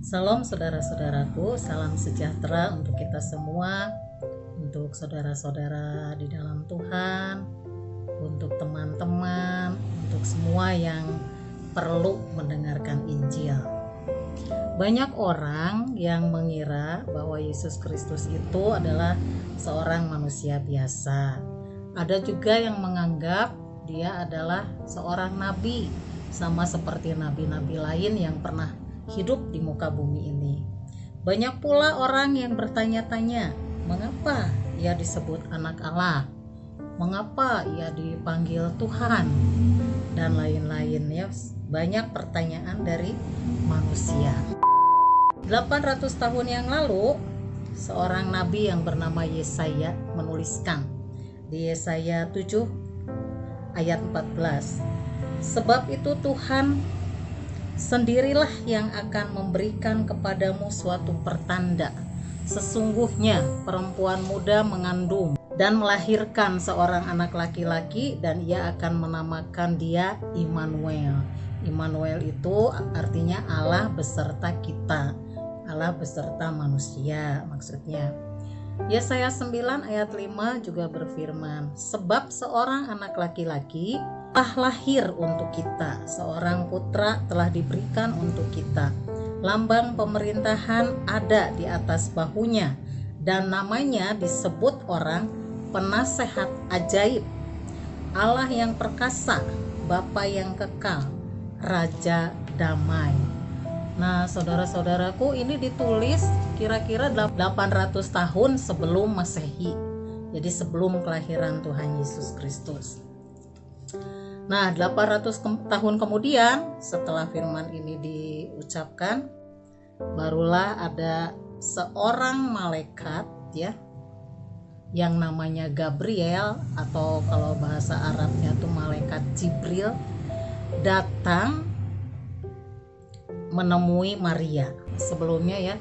Salam saudara-saudaraku, salam sejahtera untuk kita semua, untuk saudara-saudara di dalam Tuhan, untuk teman-teman, untuk semua yang perlu mendengarkan Injil. Banyak orang yang mengira bahwa Yesus Kristus itu adalah seorang manusia biasa. Ada juga yang menganggap dia adalah seorang nabi, sama seperti nabi-nabi lain yang pernah hidup di muka bumi ini. Banyak pula orang yang bertanya-tanya, mengapa ia disebut anak Allah? Mengapa ia dipanggil Tuhan? Dan lain-lain ya. Banyak pertanyaan dari manusia. 800 tahun yang lalu, seorang nabi yang bernama Yesaya menuliskan di Yesaya 7 ayat 14. Sebab itu Tuhan sendirilah yang akan memberikan kepadamu suatu pertanda. Sesungguhnya perempuan muda mengandung dan melahirkan seorang anak laki-laki, dan ia akan menamakan dia Immanuel. Immanuel itu artinya Allah beserta kita, Allah beserta manusia maksudnya. Yesaya 9 ayat 5 juga berfirman, sebab seorang anak laki-laki telah lahir untuk kita, seorang putra telah diberikan untuk kita. Lambang pemerintahan ada di atas bahunya, dan namanya disebut orang penasehat ajaib, Allah yang perkasa, Bapa yang kekal, Raja damai. Nah, saudara-saudaraku, ini ditulis kira-kira 800 tahun sebelum Masehi. Jadi sebelum kelahiran Tuhan Yesus Kristus. Nah, 800 tahun kemudian setelah firman ini diucapkan, barulah ada seorang malaikat ya, yang namanya Gabriel, atau kalau bahasa Arabnya itu malaikat Jibril, datang menemui Maria. Sebelumnya ya,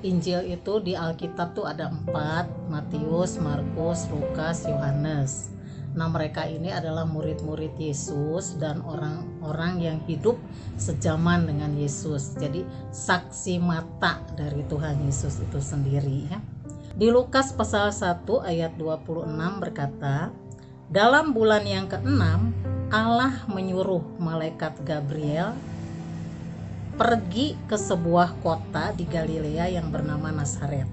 Injil itu di Alkitab tuh ada 4, Matius, Markus, Lukas, Yohanes. Nah, mereka ini adalah murid-murid Yesus dan orang-orang yang hidup sejaman dengan Yesus. Jadi saksi mata dari Tuhan Yesus itu sendiri ya. Di Lukas pasal 1 ayat 26 berkata, dalam bulan yang ke-6 Allah menyuruh malaikat Gabriel pergi ke sebuah kota di Galilea yang bernama Nazaret.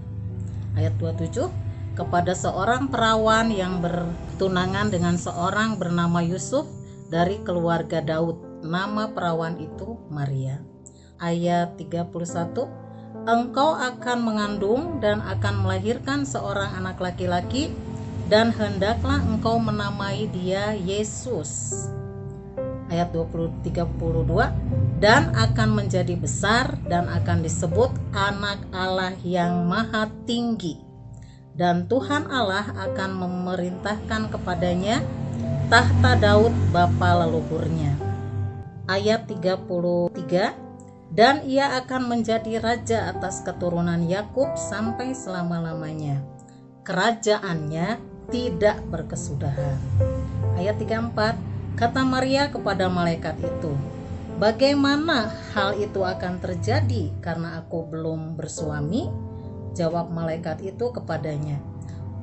Ayat 27, kepada seorang perawan yang bertunangan dengan seorang bernama Yusuf dari keluarga Daud. Nama perawan itu Maria. Ayat 31, engkau akan mengandung dan akan melahirkan seorang anak laki-laki, dan hendaklah engkau menamai dia Yesus. Ayat 32, dan akan menjadi besar dan akan disebut anak Allah yang maha tinggi. Dan Tuhan Allah akan memerintahkan kepadanya tahta Daud bapa leluhurnya. Ayat 33, dan ia akan menjadi raja atas keturunan Yakub sampai selama-lamanya. Kerajaannya tidak berkesudahan. Ayat 34, kata Maria kepada malaikat itu, bagaimana hal itu akan terjadi karena aku belum bersuami? Jawab malaikat itu kepadanya,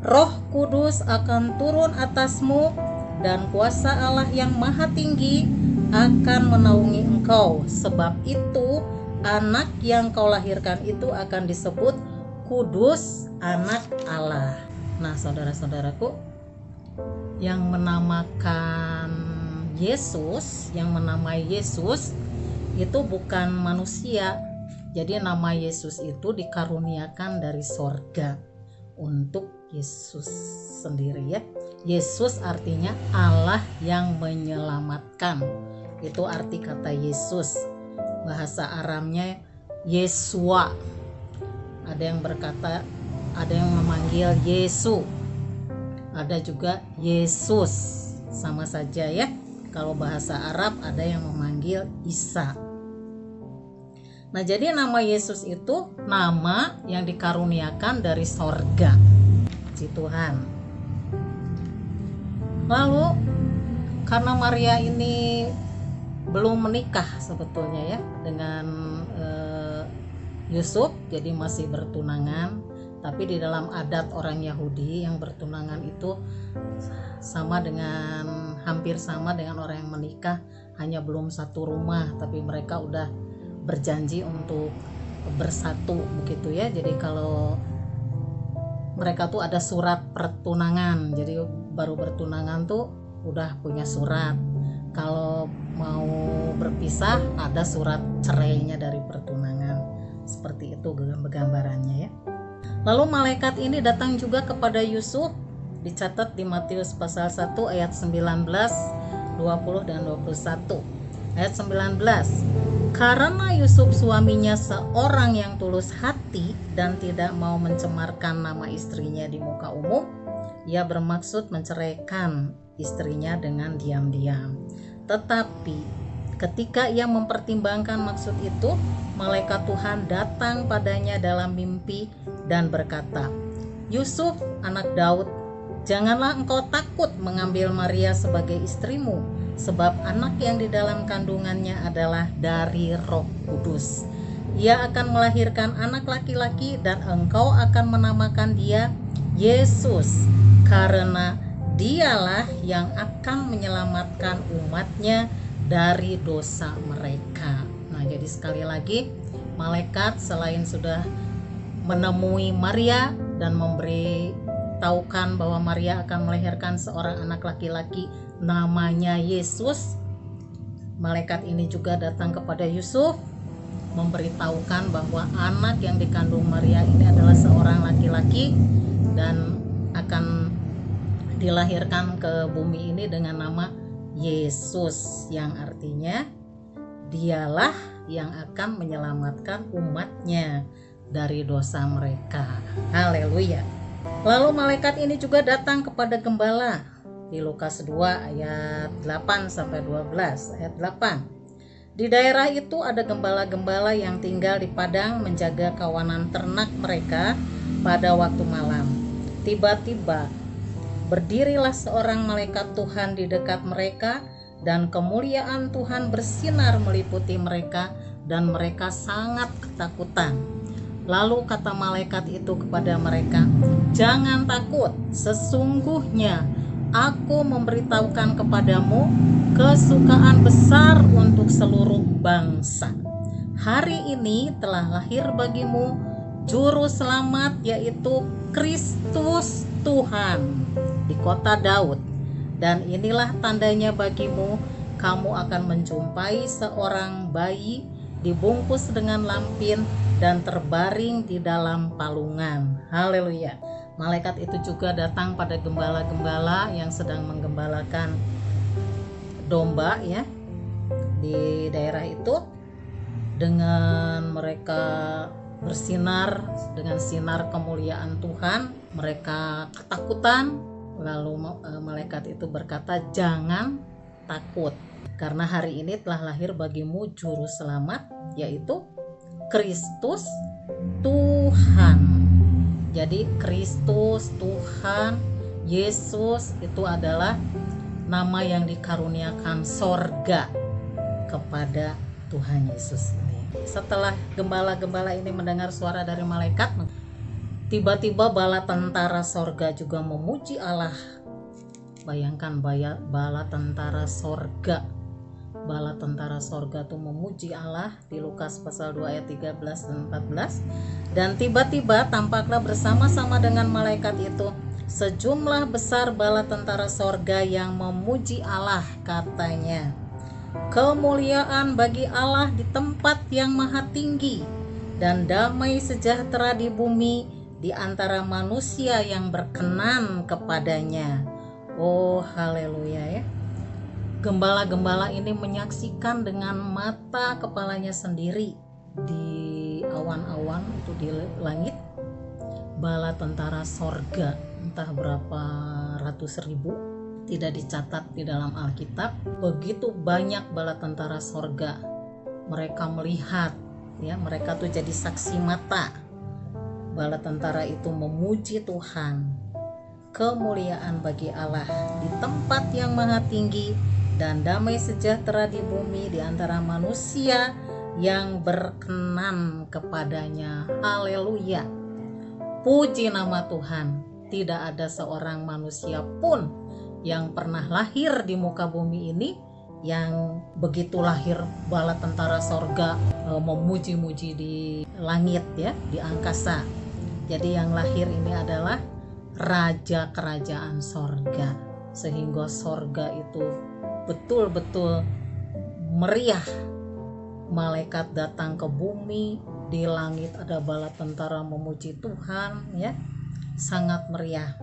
Roh Kudus akan turun atasmu, dan kuasa Allah yang maha tinggi akan menaungi engkau. Sebab itu anak yang kau lahirkan itu akan disebut Kudus, anak Allah. Nah, saudara-saudaraku, yang menamakan Yesus, yang menamai Yesus itu bukan manusia. Jadi nama Yesus itu dikaruniakan dari sorga untuk Yesus sendiri ya. Yesus artinya Allah yang menyelamatkan. Itu arti kata Yesus. Bahasa Aramnya Yesua. Ada yang berkata, ada yang memanggil Yesu. Ada juga Yesus. Sama saja ya. Kalau bahasa Arab ada yang memanggil Isa. Nah, jadi nama Yesus itu nama yang dikaruniakan dari sorga, si Tuhan. Lalu karena Maria ini belum menikah sebetulnya ya dengan Yusuf jadi masih bertunangan, tapi di dalam adat orang Yahudi yang bertunangan itu hampir sama dengan orang yang menikah, hanya belum satu rumah tapi mereka udah berjanji untuk bersatu begitu ya. Jadi kalau mereka tuh ada surat pertunangan, jadi baru bertunangan tuh udah punya surat. Kalau mau berpisah ada surat cerainya dari pertunangan. Seperti itu gambarannya ya. Lalu malaikat ini datang juga kepada Yusuf, dicatat di Matius pasal 1 ayat 19, 20 dan 21. Ayat 19. Karena Yusuf suaminya seorang yang tulus hati dan tidak mau mencemarkan nama istrinya di muka umum, ia bermaksud menceraikan istrinya dengan diam-diam. Tetapi ketika ia mempertimbangkan maksud itu, malaikat Tuhan datang padanya dalam mimpi dan berkata, Yusuf, anak Daud, janganlah engkau takut mengambil Maria sebagai istrimu, sebab anak yang di dalam kandungannya adalah dari Roh Kudus. Ia akan melahirkan anak laki-laki dan engkau akan menamakan dia Yesus, karena dialah yang akan menyelamatkan umatnya dari dosa mereka. Nah, jadi sekali lagi malaikat selain sudah menemui Maria dan memberitahukan bahwa Maria akan melahirkan seorang anak laki-laki namanya Yesus, malaikat ini juga datang kepada Yusuf memberitahukan bahwa anak yang dikandung Maria ini adalah seorang laki-laki dan akan dilahirkan ke bumi ini dengan nama Yesus, yang artinya dialah yang akan menyelamatkan umatnya dari dosa mereka. Haleluya. Lalu malaikat ini juga datang kepada gembala di Lukas 2 ayat 8 sampai 12. Ayat 8. Di daerah itu ada gembala-gembala yang tinggal di padang menjaga kawanan ternak mereka pada waktu malam. Tiba-tiba berdirilah seorang malaikat Tuhan di dekat mereka, dan kemuliaan Tuhan bersinar meliputi mereka, dan mereka sangat ketakutan. Lalu kata malaikat itu kepada mereka, jangan takut, sesungguhnya aku memberitahukan kepadamu kesukaan besar untuk seluruh bangsa. Hari ini telah lahir bagimu juru selamat, yaitu Kristus Tuhan di kota Daud. Dan inilah tandanya bagimu, kamu akan menjumpai seorang bayi dibungkus dengan lampin dan terbaring di dalam palungan. Haleluya. Malaikat itu juga datang pada gembala-gembala yang sedang menggembalakan domba ya di daerah itu, dengan mereka bersinar dengan sinar kemuliaan Tuhan. Mereka ketakutan. Lalu malaikat itu berkata, jangan takut, karena hari ini telah lahir bagimu juru selamat, yaitu Kristus Tuhan. Jadi Kristus Tuhan, Yesus itu adalah nama yang dikaruniakan sorga kepada Tuhan Yesus ini. Setelah gembala-gembala ini mendengar suara dari malaikat, tiba-tiba bala tentara sorga juga memuji Allah. Bayangkan bala tentara sorga. Bala tentara sorga tuh memuji Allah di Lukas pasal 2 ayat 13 dan 14. Dan tiba-tiba tampaklah bersama-sama dengan malaikat itu sejumlah besar bala tentara sorga yang memuji Allah, katanya, kemuliaan bagi Allah di tempat yang maha tinggi, dan damai sejahtera di bumi di antara manusia yang berkenan kepadanya. Oh haleluya ya. Gembala-gembala ini menyaksikan dengan mata kepalanya sendiri di awan-awan itu di langit, bala tentara sorga, entah berapa ratus ribu, tidak dicatat di dalam Alkitab. Begitu banyak bala tentara sorga. Mereka melihat ya, mereka tuh jadi saksi mata. Bala tentara itu memuji Tuhan. Kemuliaan bagi Allah di tempat yang maha tinggi, dan damai sejahtera di bumi di antara manusia yang berkenan kepadanya. Haleluya. Puji nama Tuhan. Tidak ada seorang manusia pun yang pernah lahir di muka bumi ini yang begitu lahir bala tentara sorga memuji-muji di langit ya, di angkasa. Jadi yang lahir ini adalah raja kerajaan sorga, sehingga sorga itu betul-betul meriah. Malaikat datang ke bumi, di langit ada bala tentara memuji Tuhan ya, sangat meriah.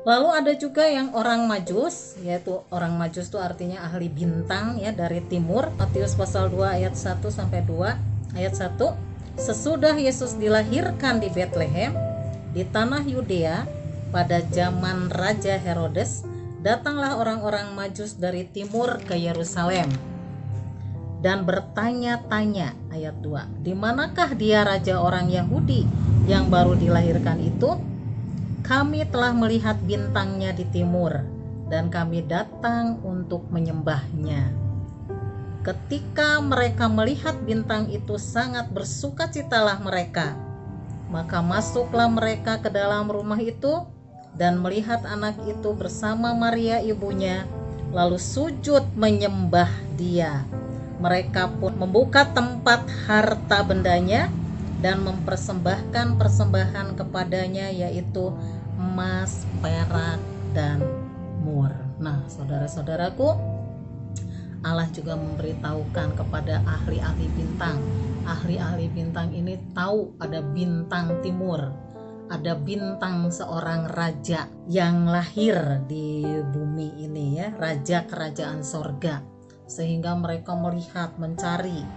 Lalu ada juga yang orang Majus, yaitu orang Majus itu artinya ahli bintang ya, dari timur. Matius pasal 2 ayat 1 sampai 2. Ayat 1, sesudah Yesus dilahirkan di Betlehem di tanah Yudea pada zaman Raja Herodes, datanglah orang-orang Majus dari timur ke Yerusalem dan bertanya-tanya. Ayat 2, di manakah dia raja orang Yahudi yang baru dilahirkan itu? Kami telah melihat bintangnya di timur dan kami datang untuk menyembahnya. Ketika mereka melihat bintang itu, sangat bersukacitalah mereka. Maka masuklah mereka ke dalam rumah itu dan melihat anak itu bersama Maria ibunya, lalu sujud menyembah dia. Mereka pun membuka tempat harta bendanya dan mempersembahkan persembahan kepadanya, yaitu emas, perak, dan mur. Nah, saudara-saudaraku, Allah juga memberitahukan kepada ahli-ahli bintang. Ahli-ahli bintang ini tahu ada bintang timur, ada bintang seorang raja yang lahir di bumi ini ya, raja kerajaan sorga. Sehingga mereka melihat, mencari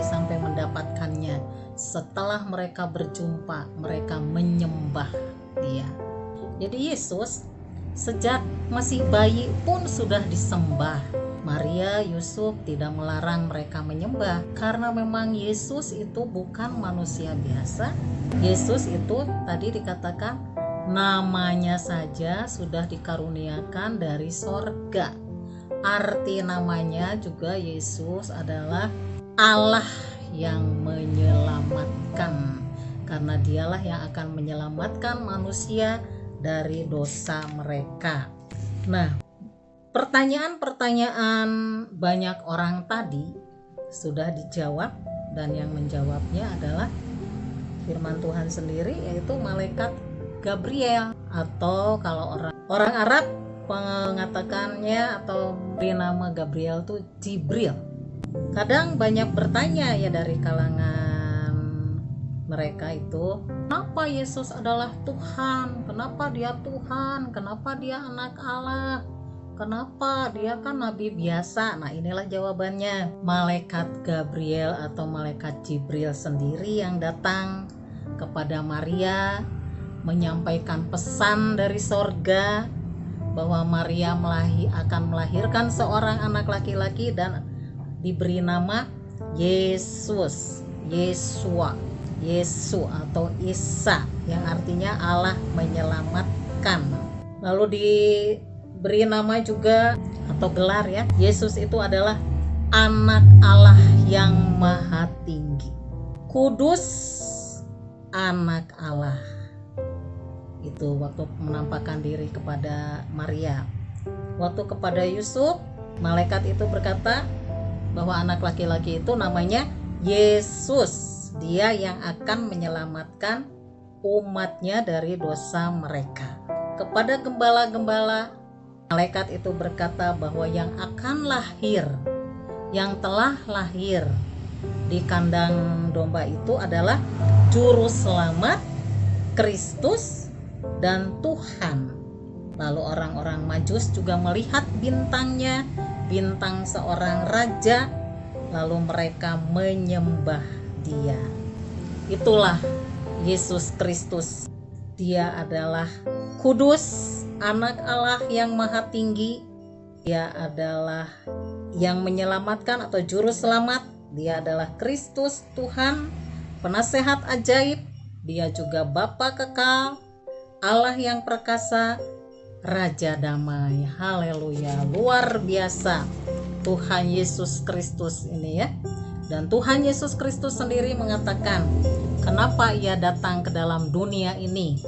sampai mendapatkannya. Setelah mereka berjumpa, mereka menyembah dia. Jadi Yesus sejak masih bayi pun sudah disembah. Maria, Yusuf tidak melarang mereka menyembah, karena memang Yesus itu bukan manusia biasa. Yesus itu tadi dikatakan namanya saja sudah dikaruniakan dari sorga. Arti namanya juga Yesus adalah Allah yang menyelamatkan, karena dialah yang akan menyelamatkan manusia dari dosa mereka. Nah, pertanyaan-pertanyaan banyak orang tadi sudah dijawab, dan yang menjawabnya adalah firman Tuhan sendiri, yaitu malaikat Gabriel, atau kalau orang Arab mengatakannya atau beri nama Gabriel itu Jibril. Kadang banyak bertanya ya dari kalangan mereka itu, kenapa Yesus adalah Tuhan? Kenapa dia Tuhan? Kenapa dia anak Allah? Kenapa dia kan nabi biasa? Nah, inilah jawabannya. Malaikat Gabriel atau malaikat Jibril sendiri yang datang kepada Maria menyampaikan pesan dari sorga bahwa Maria akan melahirkan seorang anak laki-laki dan diberi nama Yesus, Yesua, Yesu atau Isa, yang artinya Allah menyelamatkan. Lalu diberi nama juga atau gelar ya, Yesus itu adalah anak Allah yang maha tinggi, kudus, anak Allah. Itu waktu menampakkan diri kepada Maria. Waktu kepada Yusuf, malaikat itu berkata bahwa anak laki-laki itu namanya Yesus, dia yang akan menyelamatkan umatnya dari dosa mereka. Kepada gembala-gembala, malaikat itu berkata bahwa yang akan lahir, yang telah lahir di kandang domba itu adalah juru selamat, Kristus, dan Tuhan. Lalu orang-orang Majus juga melihat bintangnya, bintang seorang raja, lalu mereka menyembah dia. Itulah Yesus Kristus. Dia adalah kudus, anak Allah yang maha tinggi. Dia adalah yang menyelamatkan atau juru selamat. Dia adalah Kristus, Tuhan, penasehat ajaib. Dia juga Bapa kekal, Allah yang perkasa, Raja damai. Haleluya, luar biasa Tuhan Yesus Kristus ini ya. Dan Tuhan Yesus Kristus sendiri mengatakan, kenapa ia datang ke dalam dunia ini.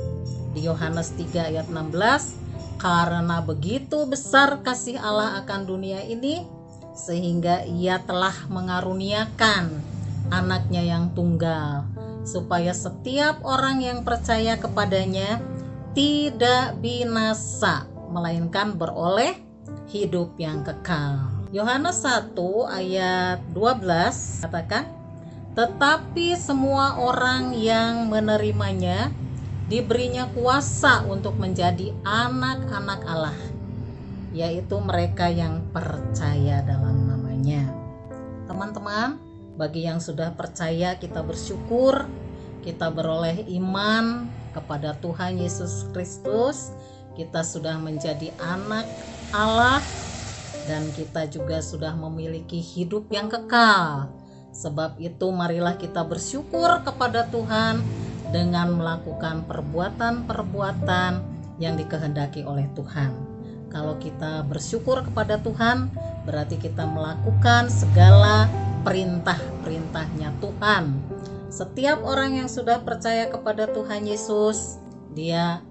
Di Yohanes 3 ayat 16, karena begitu besar kasih Allah akan dunia ini, sehingga ia telah mengaruniakan anaknya yang tunggal, supaya setiap orang yang percaya kepadanya tidak binasa, melainkan beroleh hidup yang kekal. Yohanes 1 ayat 12 katakan, tetapi semua orang yang menerimanya diberinya kuasa untuk menjadi anak-anak Allah, yaitu mereka yang percaya dalam namanya. Teman-teman, bagi yang sudah percaya, kita bersyukur, kita beroleh iman kepada Tuhan Yesus Kristus, kita sudah menjadi anak Allah, dan kita juga sudah memiliki hidup yang kekal. Sebab itu marilah kita bersyukur kepada Tuhan dengan melakukan perbuatan-perbuatan yang dikehendaki oleh Tuhan. Kalau kita bersyukur kepada Tuhan, berarti kita melakukan segala perintah-perintahnya Tuhan. Setiap orang yang sudah percaya kepada Tuhan Yesus, dia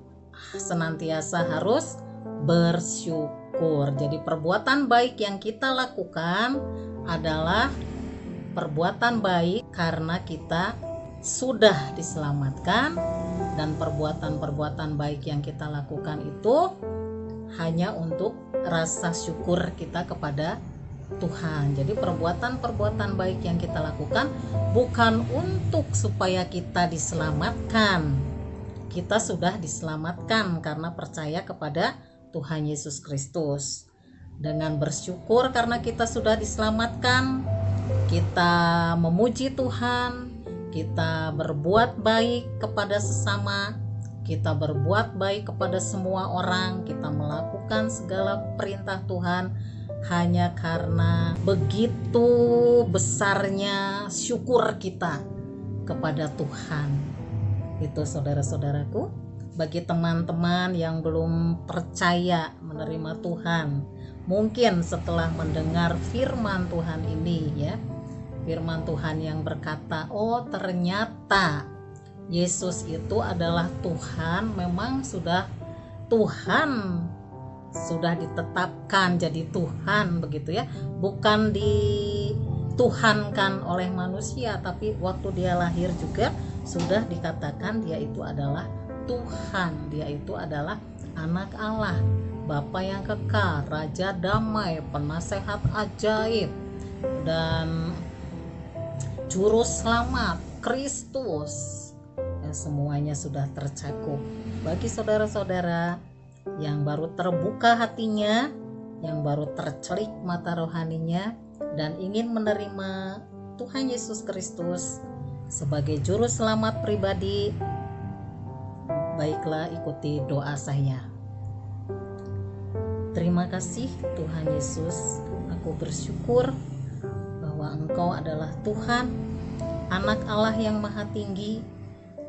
senantiasa harus bersyukur. Jadi perbuatan baik yang kita lakukan adalah perbuatan baik karena kita sudah diselamatkan, dan perbuatan-perbuatan baik yang kita lakukan itu hanya untuk rasa syukur kita kepada Tuhan. Jadi perbuatan-perbuatan baik yang kita lakukan bukan untuk supaya kita diselamatkan. Kita sudah diselamatkan karena percaya kepada Tuhan Yesus Kristus. Dengan bersyukur karena kita sudah diselamatkan, kita memuji Tuhan, kita berbuat baik kepada sesama, kita berbuat baik kepada semua orang, kita melakukan segala perintah Tuhan hanya karena begitu besarnya syukur kita kepada Tuhan. Itu saudara-saudaraku. Bagi teman-teman yang belum percaya menerima Tuhan, mungkin setelah mendengar firman Tuhan ini ya, firman Tuhan yang berkata, oh ternyata Yesus itu adalah Tuhan, memang sudah Tuhan, sudah ditetapkan jadi Tuhan begitu ya, bukan dituhankan oleh manusia, tapi waktu dia lahir juga sudah dikatakan dia itu adalah Tuhan, dia itu adalah anak Allah, Bapa yang kekal, Raja damai, penasehat ajaib, dan Juru Selamat, Kristus. Ya, semuanya sudah tercakup. Bagi saudara-saudara yang baru terbuka hatinya, yang baru tercelik mata rohaninya, dan ingin menerima Tuhan Yesus Kristus sebagai Juru Selamat pribadi, baiklah ikuti doa saya. Terima kasih Tuhan Yesus, aku bersyukur bahwa Engkau adalah Tuhan, Anak Allah yang Maha Tinggi,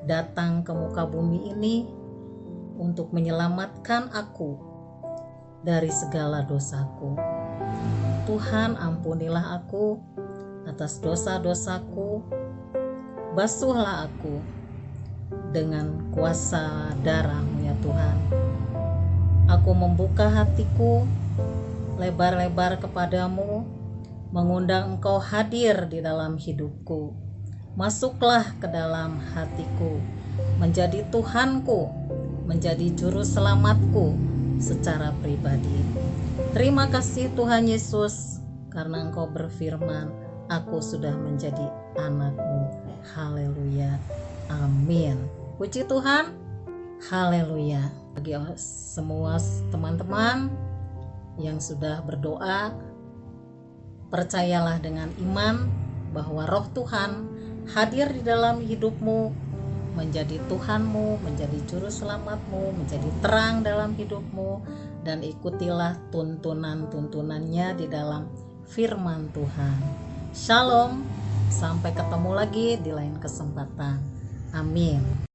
datang ke muka bumi ini untuk menyelamatkan aku dari segala dosaku. Tuhan, ampunilah aku atas dosa-dosaku, basuhlah aku dengan kuasa darah-Mu ya Tuhan. Aku membuka hatiku lebar-lebar kepadamu, mengundang Engkau hadir di dalam hidupku. Masuklah ke dalam hatiku, menjadi Tuhanku, menjadi Juru Selamatku secara pribadi. Terima kasih Tuhan Yesus, karena Engkau berfirman, aku sudah menjadi anak-Mu. Haleluya, amin. Puji Tuhan, haleluya. Bagi semua teman-teman yang sudah berdoa, percayalah dengan iman bahwa Roh Tuhan hadir di dalam hidupmu, menjadi Tuhanmu, menjadi Juru Selamatmu, menjadi terang dalam hidupmu, dan ikutilah tuntunan-tuntunannya di dalam firman Tuhan. Shalom, sampai ketemu lagi di lain kesempatan. Amin.